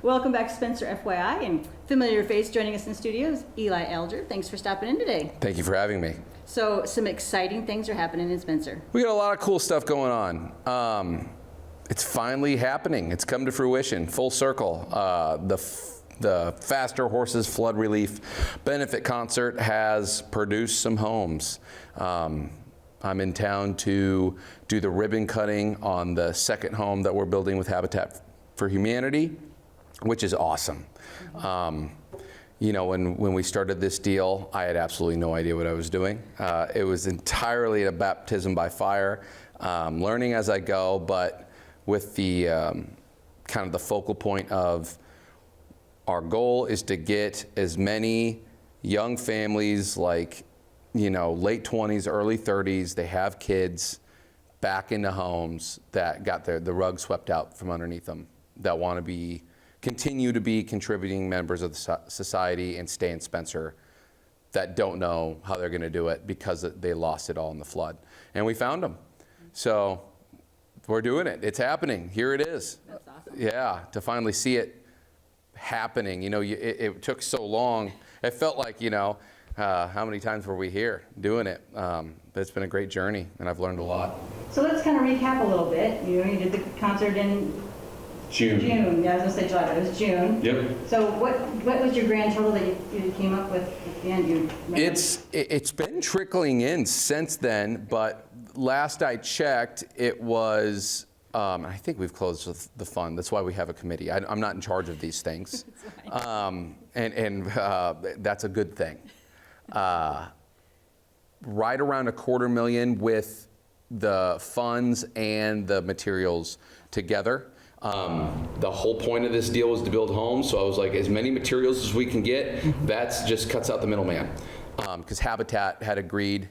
Welcome back to Spencer FYI, and familiar face joining us in the studio is Eli Alger. Thanks for stopping in today. Thank you for having me. So some exciting things are happening in Spencer. We got a lot of cool stuff going on. It's finally happening. It's come to fruition, full circle. The Faster Horses Flood Relief Benefit Concert has produced some homes. I'm in town to do the ribbon cutting on the second home that we're building with Habitat for Humanity, which is awesome. You know, when we started this deal, I had absolutely no idea what I was doing. It was entirely a baptism by fire, learning as I go, but with the kind of the focal point of our goal is to get as many young families, like, you know, late 20s, early 30s, they have kids, back into homes that got the rug swept out from underneath them, that want to continue to be contributing members of the society and stay in Spencer, that don't know how they're going to do it because they lost it all in the flood. And we found them. So we're doing it. It's happening. Here it is. That's awesome. Yeah, to finally see it happening. You know, it took so long. It felt like, you know, how many times were we here doing it? But it's been a great journey, and I've learned a lot. So let's kind of recap a little bit. You know, you did the concert in June. Yeah, I was going to say July, but it was June. Yep. So what was your grand total that you came up with at the end? It's been trickling in since then, but last I checked, it was, I think we've closed with the fund. That's why we have a committee. I'm not in charge of these things. And that's a good thing. Right around $250,000 with the funds and the materials together. The whole point of this deal was to build homes, so I was like, as many materials as we can get, that just cuts out the middleman. Because Habitat had agreed,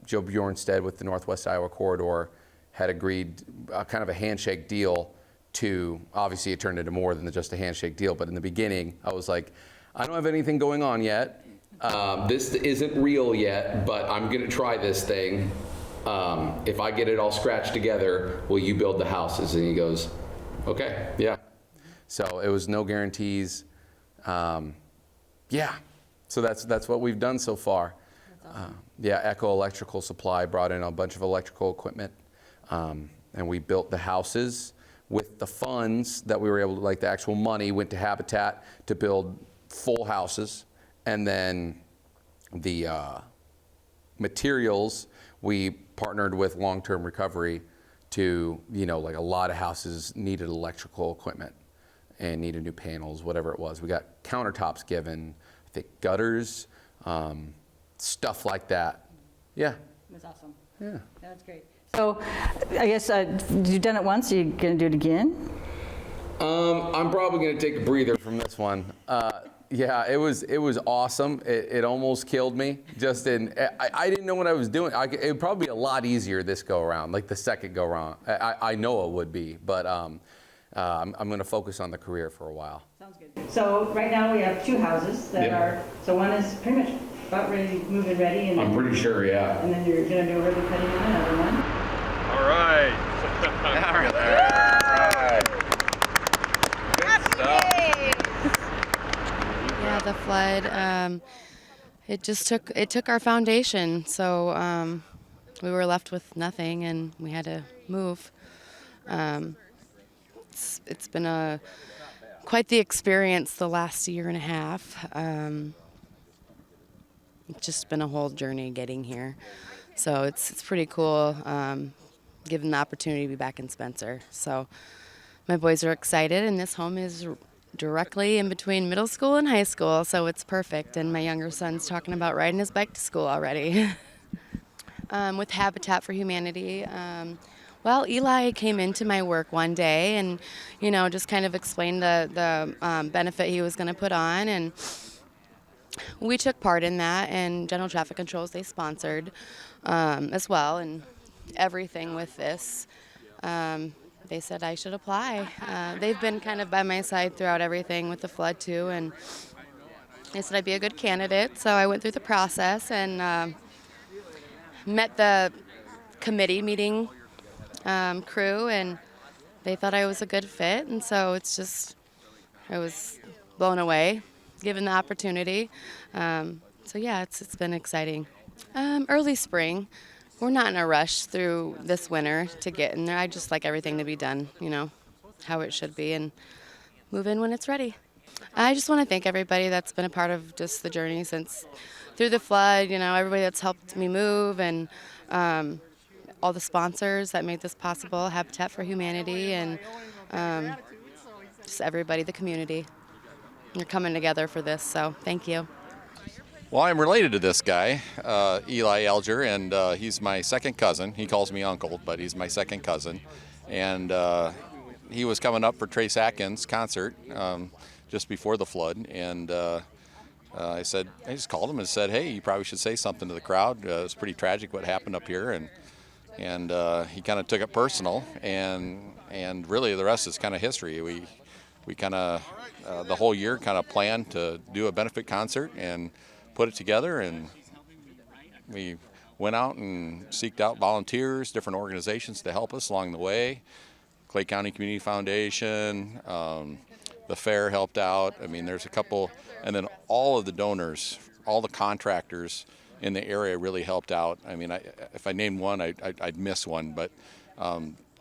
Joe Bjornstad with the Northwest Iowa Corridor had agreed kind of a handshake deal to, obviously it turned into more than just a handshake deal, but in the beginning, I was like, I don't have anything going on yet. This isn't real yet, but I'm gonna try this thing. If I get it all scratched together, will you build the houses? And he goes, okay, yeah. So it was no guarantees. Yeah, so that's what we've done so far. That's awesome. Yeah, Echo Electrical Supply brought in a bunch of electrical equipment, and we built the houses with the funds that we were able to, like the actual money went to Habitat to build full houses, and then the materials, we partnered with Long-Term Recovery to, you know, like a lot of houses needed electrical equipment and needed new panels, whatever it was. We got countertops given, I think gutters, stuff like that. Yeah. That's awesome. Yeah. That's great. So I guess you've done it once, are you going to do it again? I'm probably going to take a breather from this one. Yeah, it was awesome. It almost killed me. I didn't know what I was doing. It would probably be a lot easier this go around, like the second go around. I know it would be, but I'm going to focus on the career for a while. Sounds good. So right now we have two houses that are, so one is pretty much about ready, move-in ready. And I'm pretty sure, yeah. And then you're going to do a ribbon cutting on another one. All right. All right. Good stuff. Yeah, the flood, it took our foundation, so we were left with nothing and we had to move. It's been quite the experience the last year and a half. It's just been a whole journey getting here. So it's pretty cool, given the opportunity to be back in Spencer. So my boys are excited, and this home is directly in between middle school and high school, so it's perfect. And my younger son's talking about riding his bike to school already. With Habitat for Humanity, well, Eli came into my work one day and, you know, just kind of explained the benefit he was going to put on, and we took part in that. And General Traffic Controls, they sponsored as well, and everything with this. They said I should apply. They've been kind of by my side throughout everything with the flood too, and they said I'd be a good candidate. So I went through the process and met the committee meeting crew, and they thought I was a good fit. And so it's just I was blown away, given the opportunity. So yeah, it's been exciting. Early spring. We're not in a rush through this winter to get in there. I just like everything to be done, how it should be, and move in when it's ready. I just want to thank everybody that's been a part of just the journey since through the flood, everybody that's helped me move, and all the sponsors that made this possible, Habitat for Humanity, and just everybody, the community. You're coming together for this, so thank you. Well, I'm related to this guy, Eli Alger, and he's my second cousin. He calls me uncle, but he's my second cousin. And he was coming up for Trace Atkins' concert just before the flood, and I just called him and said, hey, you probably should say something to the crowd. It's pretty tragic what happened up here, and he kind of took it personal, and really the rest is kind of history. We kind of the whole year kind of planned to do a benefit concert and put it together, and we went out and seeked out volunteers, different organizations to help us along the way. Clay County Community Foundation, the fair helped out. I mean, there's a couple, and then all of the donors, all the contractors in the area really helped out. I mean, if I named one, I'd miss one, but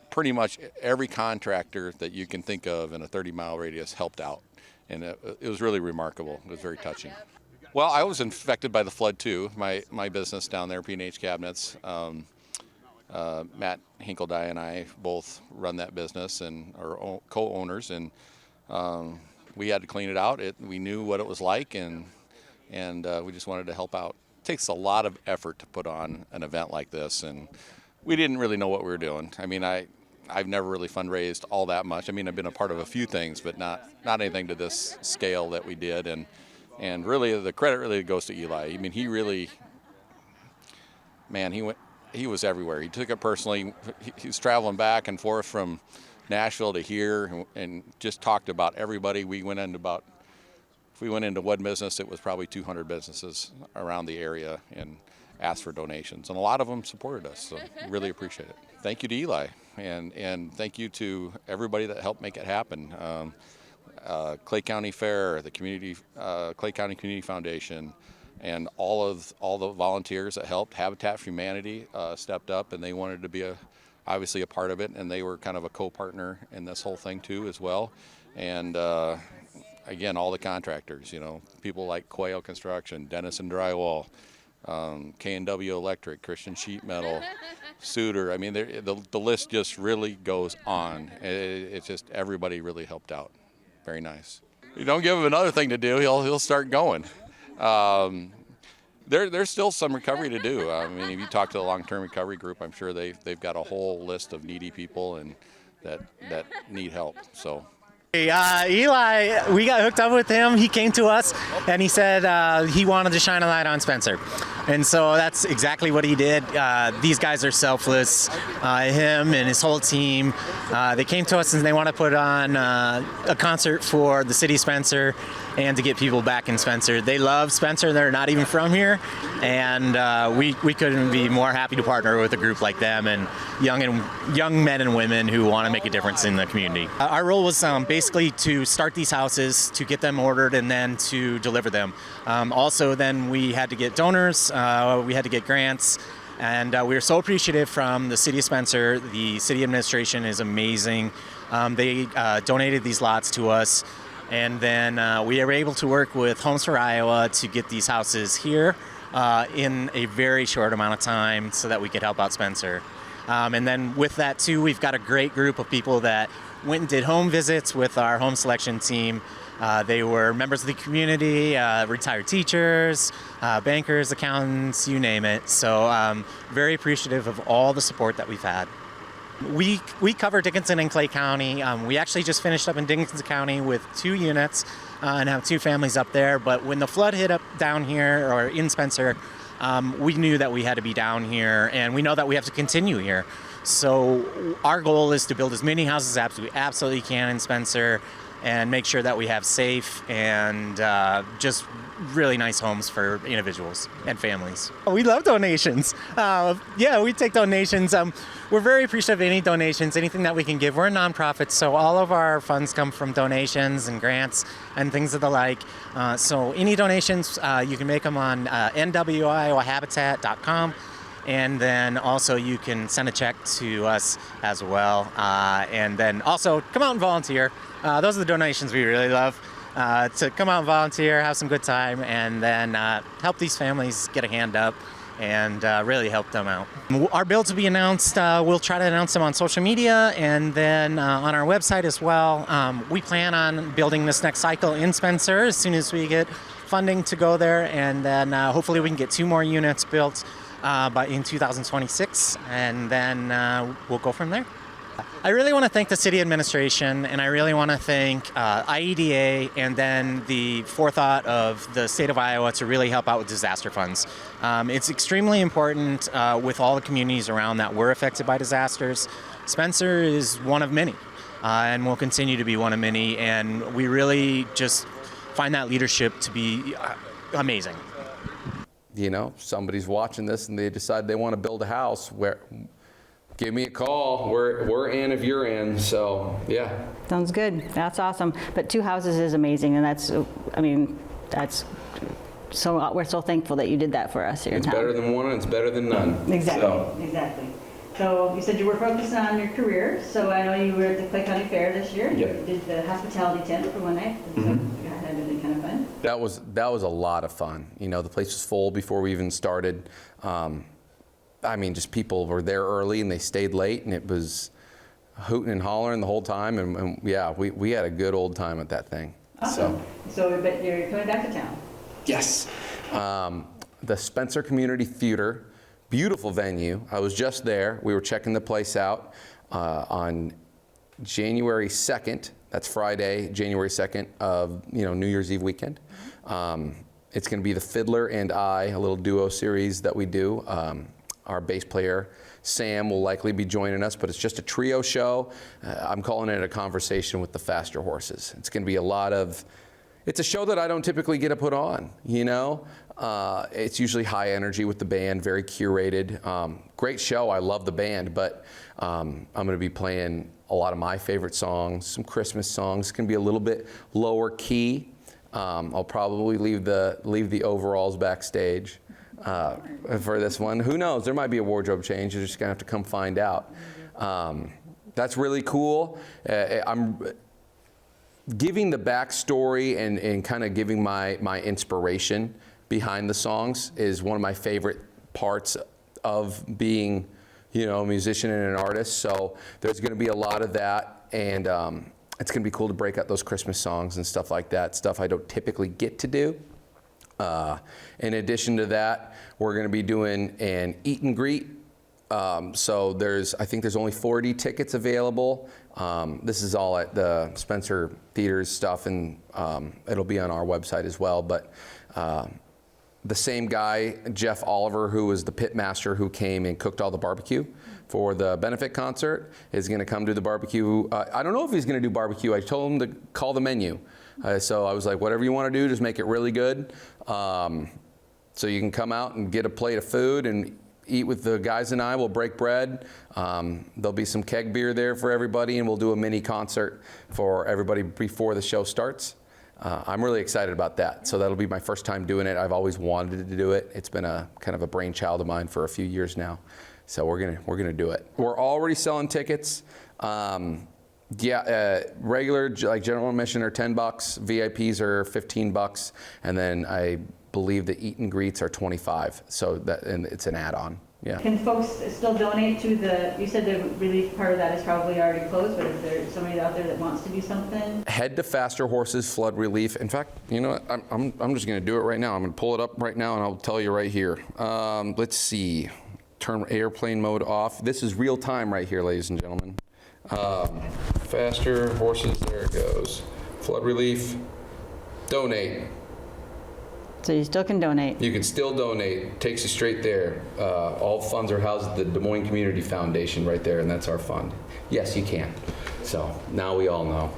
pretty much every contractor that you can think of in a 30-mile radius helped out, and it was really remarkable. It was very touching. Well, I was affected by the flood too. My business down there, P&H Cabinets, Matt Hinkledye and I both run that business and are co-owners, and we had to clean it out. We knew what it was like, and we just wanted to help out. It takes a lot of effort to put on an event like this, and we didn't really know what we were doing. I mean, I've never really fundraised all that much. I mean, I've been a part of a few things, but not anything to this scale that we did, and really the credit really goes to Eli. I mean, he really, man, he was everywhere. He took it personally. He was traveling back and forth from Nashville to here, and just talked about everybody. If we went into one business, it was probably 200 businesses around the area, and asked for donations, and a lot of them supported us, so really appreciate it. Thank you to Eli, and thank you to everybody that helped make it happen. Clay County Fair, the Clay County Community Foundation, and all the volunteers that helped. Habitat for Humanity stepped up, and they wanted to be obviously a part of it, and they were kind of a co-partner in this whole thing too as well. And again, all the contractors, people like Quail Construction, Dennison Drywall, K&W Electric, Christian Sheet Metal, Suter. I mean, the list just really goes on. It's just everybody really helped out. Very nice. You don't give him another thing to do, he'll start going. There's still some recovery to do. I mean, if you talk to the long-term recovery group, I'm sure they've got a whole list of needy people and that need help. So. Eli, we got hooked up with him. He came to us and he said he wanted to shine a light on Spencer. And so that's exactly what he did. These guys are selfless. Him and his whole team, they came to us and they want to put on a concert for the city of Spencer and to get people back in Spencer. They love Spencer. They're not even from here. And we couldn't be more happy to partner with a group like them and young men and women who want to make a difference in the community. Our role was basically to start these houses, to get them ordered, and then to deliver them. Also, then we had to get donors, we had to get grants, and we were so appreciative from the city of Spencer. The city administration is amazing. They donated these lots to us, and then we were able to work with Homes for Iowa to get these houses here in a very short amount of time so that we could help out Spencer. And then with that too, we've got a great group of people that went and did home visits with our home selection team. They were members of the community, retired teachers, bankers, accountants, you name it. So very appreciative of all the support that we've had. We cover Dickinson and Clay County. We actually just finished up in Dickinson County with 2 units and have 2 families up there. But when the flood hit up down here or in Spencer, we knew that we had to be down here, and we know that we have to continue here. So our goal is to build as many houses as we absolutely can in Spencer and make sure that we have safe and just really nice homes for individuals and families. We love donations. Yeah, we take donations. We're very appreciative of any donations, anything that we can give. We're a nonprofit, so all of our funds come from donations and grants and things of the like. So any donations, you can make them on nwiohabitat.com. And then also you can send a check to us as well. And then also come out and volunteer. Those are the donations we really love. To come out and volunteer, have some good time, and then help these families get a hand up and really help them out. Our builds will be announced. We'll try to announce them on social media and then on our website as well. We plan on building this next cycle in Spencer as soon as we get funding to go there, and then hopefully we can get 2 more units built in 2026, and then we'll go from there. I really want to thank the city administration, and I really want to thank IEDA and then the forethought of the state of Iowa to really help out with disaster funds. It's extremely important with all the communities around that were affected by disasters. Spencer is one of many, and will continue to be one of many, and we really just find that leadership to be amazing. You know, somebody's watching this and they decide they want to build a house, give me a call. We're in if you're in. So yeah. Sounds good. That's awesome. But 2 houses is amazing, and that's so we're so thankful that you did that for us here in It's town. better than one and it's better than none. Exactly. So you said you were focusing on your career. So I know you were at the Clay County Fair this year. Yep. You did the hospitality tent for one night. So that had been kind of fun. That was a lot of fun. You know, the place was full before we even started. I mean, just people were there early and they stayed late, and it was hooting and hollering the whole time. And yeah, we had a good old time at that thing. Awesome. So but you're coming back to town. Yes. The Spencer Community Theater, beautiful venue. I was just there. We were checking the place out on January 2nd. That's Friday, January 2nd of New Year's Eve weekend. It's going to be the Fiddler and I, a little duo series that we do. Our bass player, Sam, will likely be joining us, but it's just a trio show. I'm calling it a conversation with the faster horses. It's going to be it's a show that I don't typically get to put on, you know? It's usually high energy with the band, very curated. Great show, I love the band, but I'm going to be playing a lot of my favorite songs, some Christmas songs. It's going to be a little bit lower key. I'll probably leave the overalls backstage for this one. Who knows? There might be a wardrobe change. You're just going to have to come find out. That's really cool. I'm giving the backstory and kind of giving my inspiration behind the songs is one of my favorite parts of being, a musician and an artist. So there's going to be a lot of that, and it's going to be cool to break out those Christmas songs and stuff like that, stuff I don't typically get to do. In addition to that, we're going to be doing an eat and greet. So I think there's only 40 tickets available. This is all at the Spencer Theater's stuff, and it'll be on our website as well. But the same guy, Jeff Oliver, who was the pit master who came and cooked all the barbecue for the benefit concert, is going to come do the barbecue. I don't know if he's going to do barbecue. I told him to call the menu. So I was like, whatever you want to do, just make it really good. So you can come out and get a plate of food and eat with the guys and I. We'll break bread. There'll be some keg beer there for everybody, and we'll do a mini concert for everybody before the show starts. I'm really excited about that. So that'll be my first time doing it. I've always wanted to do it. It's been a kind of a brainchild of mine for a few years now. So we're gonna do it. We're already selling tickets. Regular like general admission are $10, VIPs are $15, and then I believe the eat and greets are $25. So and it's an add-on. Yeah. Can folks still donate to you said the relief part of that is probably already closed, but if there's somebody out there that wants to do something? Head to Faster Horses Flood Relief. In fact, you know what? I'm just going to do it right now. I'm going to pull it up right now, and I'll tell you right here. Let's see. Turn airplane mode off. This is real time right here, ladies and gentlemen. Faster Horses, there it goes. Flood Relief, donate. So you still can donate. You can still donate. Takes you straight there. All funds are housed at the Des Moines Community Foundation right there, and that's our fund. Yes, you can. So now we all know.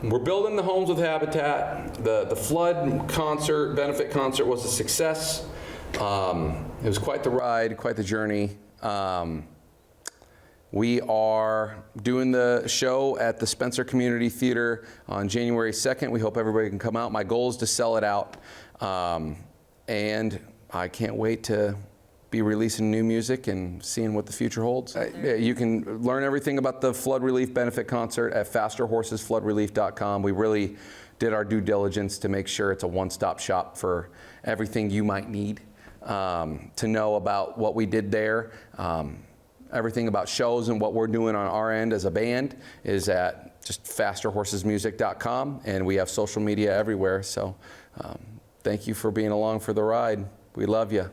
We're building the homes with Habitat. The flood concert, benefit concert, was a success. It was quite the ride, quite the journey. We are doing the show at the Spencer Community Theater on January 2nd. We hope everybody can come out. My goal is to sell it out. And I can't wait to be releasing new music and seeing what the future holds. You can learn everything about the flood relief benefit concert at fasterhorsesfloodrelief.com. We really did our due diligence to make sure it's a one-stop shop for everything you might need to know about what we did there. Everything about shows and what we're doing on our end as a band is at just fasterhorsesmusic.com, and we have social media everywhere. So thank you for being along for the ride. We love you.